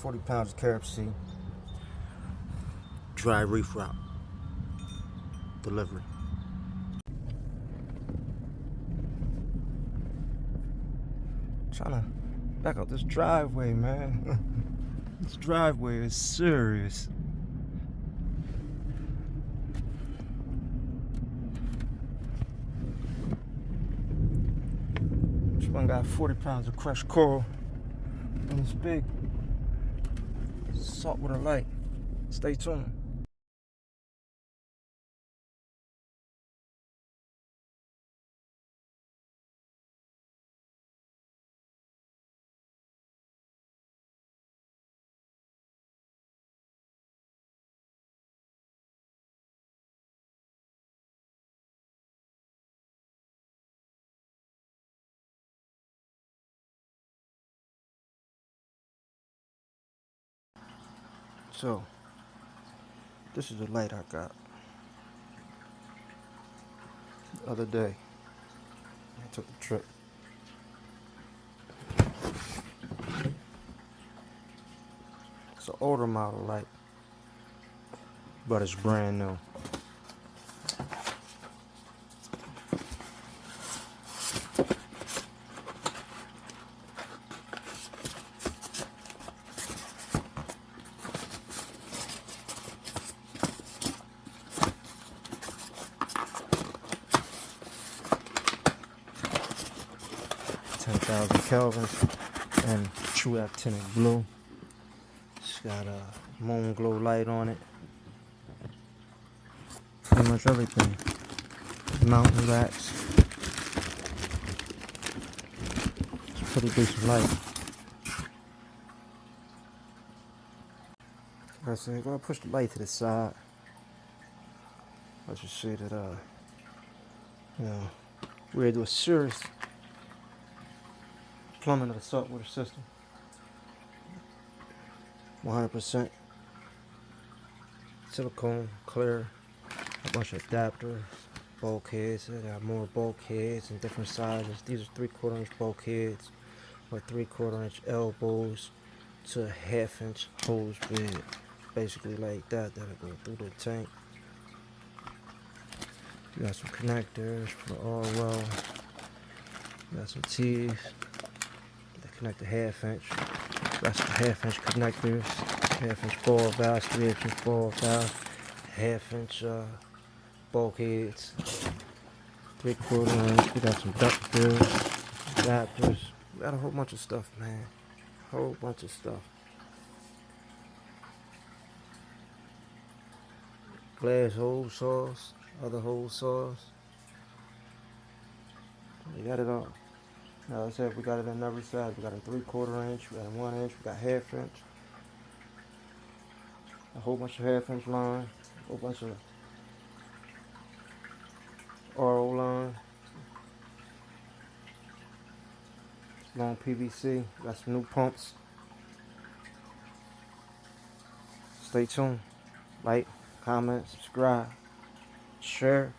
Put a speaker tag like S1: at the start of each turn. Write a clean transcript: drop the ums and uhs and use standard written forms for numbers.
S1: 40 pounds of carrot seed. Dry reef route. Delivery. Trying to back out this driveway, man. This driveway is serious. This one got 40 pounds of crushed coral and it's big. Saltwater light. Stay tuned. So, this is the light I got the other day. I took the trip. It's an older model light, but it's brand new. Kelvins and true actinic blue. It's got a moon glow light on it. Pretty much everything. Mountain rats. It's a pretty decent light. I said, go push the light to the side. Let's just see that we're gonna do a serious plumbing of the saltwater system. 100% silicone, clear, a bunch of adapters, bulkheads. They got more bulkheads in different sizes. These are 3/4 inch bulkheads or 3/4 inch elbows to a 1/2 inch hose bed. Basically like that, that'll go through the tank. You got some connectors for the oil well. You got some T's that connect the 1/2 inch. That's the 1/2 inch connectors, 1/2 inch ball valves, 3/8 ball valves, 1/2 inch bulkheads, 3/4 inch. We got some ductors, adapters. We got a whole bunch of stuff, man. Whole bunch of stuff. Glass hole saws, other hole saws. We got it all. Now I said we got it on every side. We got a 3/4 inch, we got a 1 inch, we got 1/2 inch. A whole bunch of 1/2 inch line, a whole bunch of RO line. Long PVC, got some new pumps. Stay tuned. Like, comment, subscribe, share.